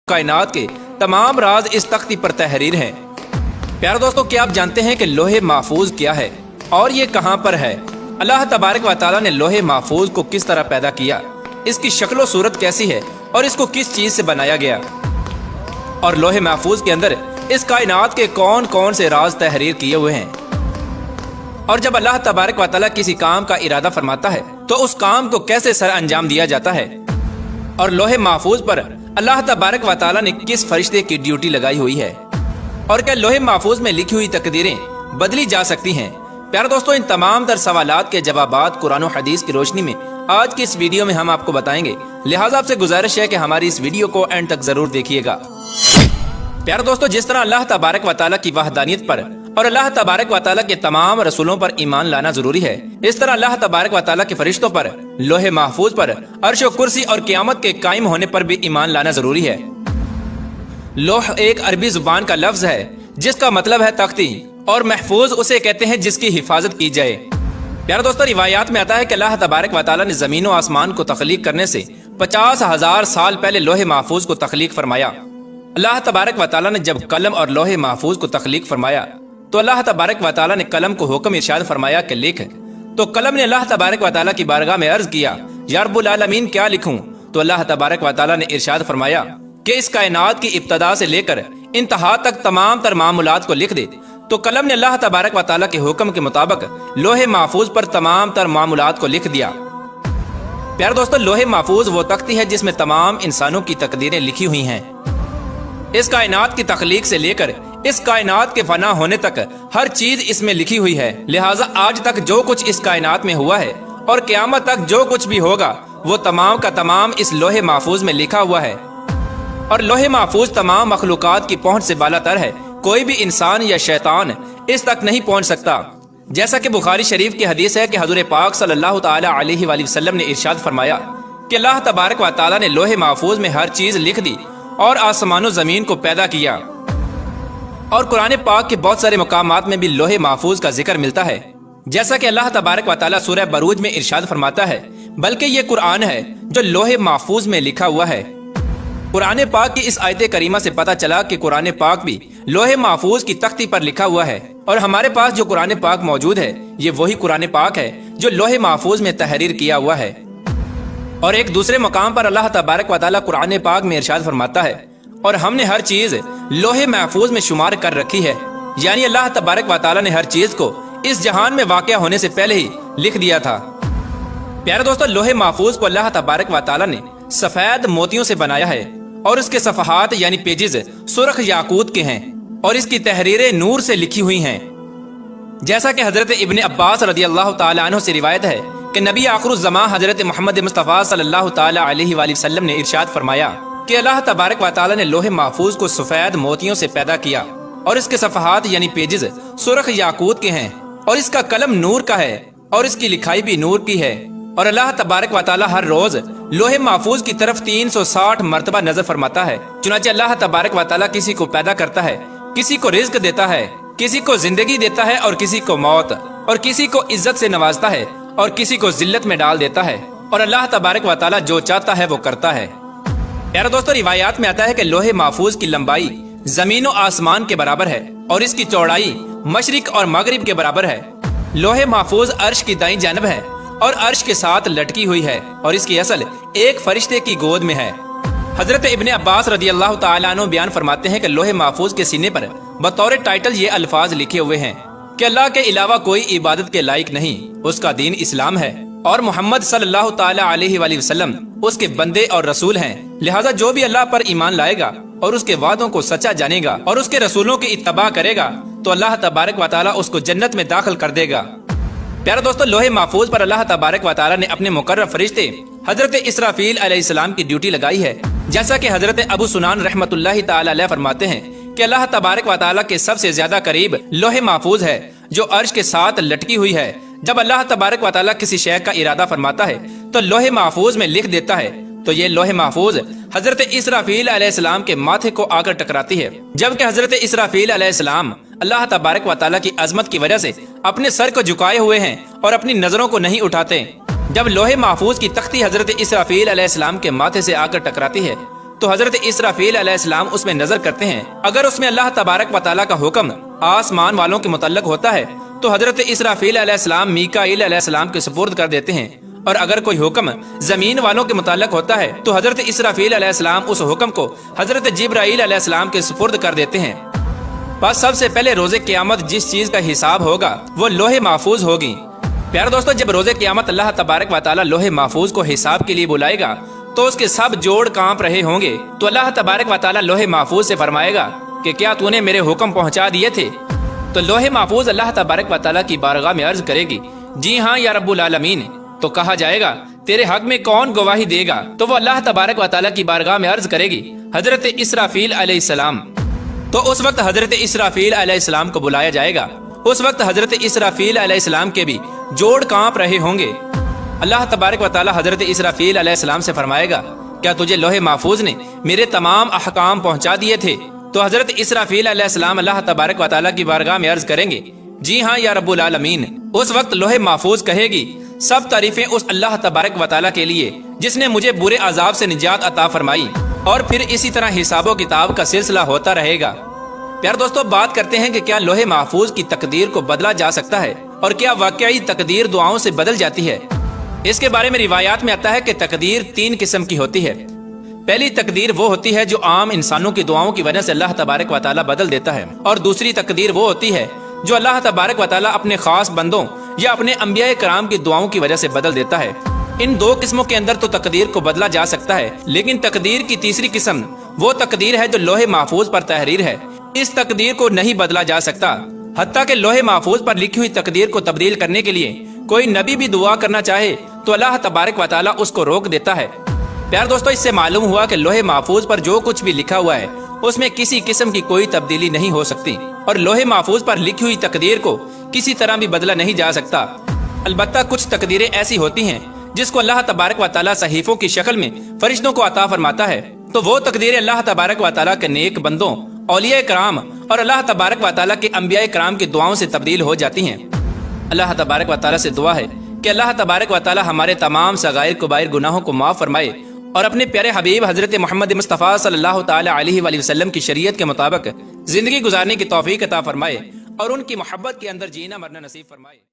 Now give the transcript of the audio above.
कायनात के तमाम राज इस तख्ती पर तहरीर हैं। प्यारे दोस्तों, क्या आप जानते हैं कि लोहे महफूज क्या है और ये कहाँ पर है? अल्लाह तबारक व तआला ने लोहे महफूज को किस तरह पैदा किया, इसकी शक्ल सूरत कैसी है और इसको किस चीज से बनाया गया, और लोहे महफूज के अंदर इस कायनात के कौन कौन से राज तहरीर किए हुए हैं। और जब अल्लाह तबारक व तआला किसी काम का इरादा फरमाता है तो उस काम को कैसे सर अंजाम दिया जाता है, और लोहे महफूज पर अल्लाह तबारक व तआला ने किस फरिश्ते की ड्यूटी लगाई हुई है, और क्या लोहे महफूज में लिखी हुई तकदीरें बदली जा सकती हैं। प्यारे दोस्तों, इन तमाम तर सवालात के जवाबात कुरान और हदीस की रोशनी में आज की इस वीडियो में हम आपको बताएंगे। लिहाजा आपसे गुजारिश है कि हमारी इस वीडियो को एंड तक जरूर देखिएगा। प्यारे दोस्तों, जिस तरह अल्लाह तबारक व तआला की वहदानियत पर और अल्लाह तबारक व तआला के तमाम रसूलों पर ईमान लाना जरूरी है, इस तरह अल्लाह तबारक व तआला के फरिश्तों पर, लोहे महफूज पर, अर्श व कुर्सी और क़यामत के कायम होने पर भी ईमान लाना जरूरी है। लोह एक अरबी जुबान का लफ्ज है जिसका मतलब है तख्ती, और महफूज उसे कहते हैं जिसकी हिफाजत की जाए। प्यारे दोस्तों, रिवायात में आता है कि अल्लाह तबारक व तआला ने जमीन और आसमान को तख्लीक करने से 50,000 साल पहले लोहे महफूज को तख्लीक फरमाया। अल्लाह तबारक व तआला ने जब कलम और लोहे महफूज को तख्लीक फरमाया तो अल्लाह तबारक व तआला ने कलम को हुक्म इरशाद फरमाया कि लिख। तो कलम ने अल्लाह तबारक व तआला की बारगाह में अर्ज किया, या रब्बुल आलमीन क्या लिखूं? तो अल्लाह तबारक व तआला ने इरशाद फरमाया कि इस कायनात की इब्तदा से लेकर इंतहा तक तमाम तर मामूलात को लिख दे। तो कलम ने अल्लाह तबारक व तआला के हुक्म के मुताबिक लोहे महफूज पर तमाम तर मामूलात को लिख दिया। प्यारे दोस्तों, लोहे महफूज वो तख्ती है जिसमें तमाम इंसानों की तकदीरें लिखी हुई हैं। इस कायनात की तख्लीक से लेकर इस कायनात के फना होने तक हर चीज इसमें लिखी हुई है। लिहाजा आज तक जो कुछ इस कायनात में हुआ है और क़यामत तक जो कुछ भी होगा वो तमाम का तमाम इस लोहे महफूज में लिखा हुआ है। और लोहे महफूज तमाम मखलूकात की पहुंच से बालातर है। कोई भी इंसान या शैतान इस तक नहीं पहुंच सकता। जैसा कि बुखारी शरीफ की हदीस है कि हज़रत पाक सल्लल्लाहु ताला अलैहि वसल्लम ने इरशाद फरमाया कि अल्लाह तबारक व तआला ने लोहे महफूज में हर चीज लिख दी और आसमानो जमीन को पैदा किया। और कुरान पाक के बहुत सारे मकामात में भी लोहे महफूज का जिक्र मिलता है। जैसा कि अल्लाह तबारक व तआला सूरह बरूज में इरशाद फरमाता है, बल्कि ये कुरान है जो लोहे महफूज में लिखा हुआ है। कुरान पाक की इस आयत करीमा से पता चला कि कुरान पाक भी लोहे महफूज की तख्ती पर लिखा हुआ है, और हमारे पास जो कुरान पाक मौजूद है ये वही कुरान पाक है जो लोहे महफूज में तहरीर किया हुआ है। और एक दूसरे मकाम पर अल्लाह तबारक व तआला कुरान पाक में इरशाद फरमाता है, और हमने हर चीज लोहे महफूज में शुमार कर रखी है। यानी अल्लाह तबारक व तआला ने हर चीज को इस जहान में वाक़या होने से पहले ही लिख दिया था। प्यारे दोस्तों, लोहे महफूज को अल्लाह तबारक व तआला ने सफेद मोतियों से बनाया है, और इसके सफहात यानी पेजेस सुर्ख याकूत के हैं, और इसकी तहरीरें नूर से लिखी हुई हैं। जैसा कि हजरत इब्ने अब्बास रदियल्लाहु ताला अन्हु से रिवायत है कि नबी आखिरुज़्ज़मा हजरत मोहम्मद मुस्तफ़ा सल्लल्लाहु ताला अलैहि वसल्लम ने इरशाद फरमाया कि अल्लाह तबारक व तआला ने लोहे महफूज को सफेद मोतियों से पैदा किया, और इसके सफहात यानी पेजेस सुर्ख याकूत के हैं, और इसका कलम नूर का है, और इसकी लिखाई भी नूर की है। और अल्लाह तबारक व तआला हर रोज लोहे महफूज की तरफ 360 मरतबा नजर फरमाता है। चुनांचे अल्लाह तबारक व तआला किसी को पैदा करता है, किसी को रिज्क देता है, किसी को जिंदगी देता है और किसी को मौत, और किसी को इज्जत से नवाजता है और किसी को जिल्लत में डाल देता है। और अल्लाह तबारक व तआला जो चाहता है वो करता है। यार दोस्तों, रिवायात में आता है कि लोहे महफूज की लंबाई जमीन और आसमान के बराबर है, और इसकी चौड़ाई मशरिक और मगरिब के बराबर है। लोहे महफूज अर्श की दाईं जानब है और अर्श के साथ लटकी हुई है, और इसकी असल एक फरिश्ते की गोद में है। हजरत इब्ने अब्बास रदियल्लाहु ताला अन्हु बयान फरमाते हैं कि लोहे महफूज के सीने पर बतौर टाइटल ये अल्फाज लिखे हुए हैं कि अल्लाह के अलावा कोई इबादत के लायक नहीं, उसका दीन इस्लाम है, और मोहम्मद सल्लल्लाहु ताला अलैहि वसल्लम उसके बंदे और रसूल हैं। लिहाजा जो भी अल्लाह पर ईमान लाएगा और उसके वादों को सच्चा जानेगा और उसके रसूलों की इत्तबा करेगा तो अल्लाह तबारक व तआला उसको जन्नत में दाखिल कर देगा। प्यारे दोस्तों, लोहे महफूज पर अल्लाह तबारक व तआला ने अपने मुकर्रब फरिश्ते हजरत इसराफील अलैहिस्सलाम की ड्यूटी लगाई है। जैसा कि हजरत अबू सुनान रहमतुल्लाहि तआला अलैह फरमाते हैं कि अल्लाह तबारक व तआला के सबसे ज्यादा करीब लोहे महफूज है जो अर्श के साथ लटकी हुई है। जब अल्लाह तबारक व तआला किसी शय का इरादा फरमाता है तो लोहे महफूज में लिख देता है, तो ये लोहे महफूज हजरत इसराफील अलैहिस्सलाम के माथे को आकर टकराती है। जबकि हजरत इसराफील अलैहिस्सलाम अल्लाह तबारक व तआला की अजमत की वजह से अपने सर को झुकाए हुए हैं और अपनी नजरों को नहीं उठाते। जब लोहे महफूज की तख्ती हजरत इसराफील अलैहिस्सलाम के माथे से आकर टकराती है तो हजरत इसराफील अलैहिस्सलाम उसमें नजर करते हैं। अगर उसमें अल्लाह तबारक व तआला का हुक्म आसमान वालों के मुतल्लक होता है तो हजरत इसराफील अलैहिस्सलाम मीकाईल अलैहिस्सलाम के सुपुर्द कर देते हैं, और अगर कोई हुक्म जमीन वालों के मुताल्लिक होता है तो हजरत इसराफील अलैहिस्सलाम उस हुक्म को हजरत जिब्राईल अलैहिस्सलाम के सुपुर्द कर देते हैं। बस सबसे पहले रोजे क़यामत जिस चीज का हिसाब होगा वो लोहे महफूज होगी। प्यारे दोस्तों, जब रोजे क़यामत अल्लाह तबारक व तआला लोहे महफूज को हिसाब के लिए बुलाएगा तो उसके सब जोड़ कांप रहे होंगे। तो अल्लाह तबारक व तआला लोहे महफूज से फरमाएगा कि क्या तूने मेरे हुक्म पहुंचा दिए थे? तो लोहे महफूज अल्लाह तबारक व तआला की बारगाह में अर्ज करेगी, जी हाँ या रब्बुल आलमीन। तो कहा जाएगा, तेरे हक में कौन गवाही देगा? तो वो अल्लाह तबारक व तआला की बारगाह में अर्ज करेगी, हजरत इसराफील अलैहिस्सलाम। तो उस वक्त हजरत इसराफील अलैहिस्सलाम को बुलाया जाएगा। उस वक्त हजरत इसराफील अलैहिस्सलाम के भी जोड़ कांप रहे होंगे। अल्लाह तबारक व तआला हजरत इसराफील अलैहिस्सलाम से फरमाएगा, क्या तुझे लोहे महफूज ने मेरे तमाम अहकाम पहुंचा दिए थे? तो हजरत इसराफील अलैहिस्सलाम अल्लाह तबारक व तआला की बारगाह में अर्ज करेंगे, जी हाँ या रब्बुल आलमीन। उस वक्त लोहे महफूज कहेगी, सब तारीफें उस अल्लाह तबारक व तआला के लिए जिसने मुझे बुरे अजाब से निजात अता फरमाई। और फिर इसी तरह हिसाबो किताब का सिलसिला होता रहेगा। प्यार दोस्तों, बात करते हैं कि क्या लोहे महफूज की तकदीर को बदला जा सकता है और क्या वाकई तकदीर दुआओं से बदल जाती है? इसके बारे में रिवायात में आता है कि तकदीर 3 किस्म की होती है। पहली तकदीर वो होती है जो आम इंसानों की दुआओं की वजह से अल्लाह तबारक व तआला बदल देता है, और दूसरी तकदीर वो होती है जो अल्लाह तबारक व तआला अपने खास बंदों या अपने अंबिया कराम की दुआओं की वजह से बदल देता है। इन 2 किस्मों के अंदर तो तकदीर को बदला जा सकता है, लेकिन तकदीर की तीसरी किस्म वो तकदीर है जो लोहे महफूज पर तहरीर है। इस तकदीर को नहीं बदला जा सकता। हत्ता के लोहे महफूज पर लिखी हुई तकदीर को तब्दील करने के लिए कोई नबी भी दुआ करना चाहे तो अल्लाह तबारक व तआला उसको रोक देता है। प्यार दोस्तों, इससे मालूम हुआ कि लोहे महफूज पर जो कुछ भी लिखा हुआ है उसमें किसी किस्म की कोई तब्दीली नहीं हो सकती, और लोहे महफूज पर लिखी हुई तकदीर को किसी तरह भी बदला नहीं जा सकता। अलबत्ता कुछ तकदीरें ऐसी होती हैं जिसको अल्लाह तबारक व तआला सहीफों की शक्ल में फरिश्तों को अता फरमाता है। तो वो तकदीरें अल्लाह तबारक व तआला के नेक बंदों, औलिया कराम और अल्लाह तबारक व तआला के अंबिया कराम की दुआओं से तब्दील हो जाती हैं। अल्लाह तबारक व तआला से दुआ है कि अल्लाह तबारक व तआला हमारे तमाम सगाइर कुबाइर गुनाहों को माफ फरमाए और अपने प्यारे हबीब हजरत मोहम्मद मुस्तफ़ा सल्लल्लाहु तआला अलैहि वसल्लम की शरीयत के मुताबिक जिंदगी गुजारने की तौफीक अता फरमाए और उनकी मोहब्बत के अंदर जीना मरना नसीब फरमाए।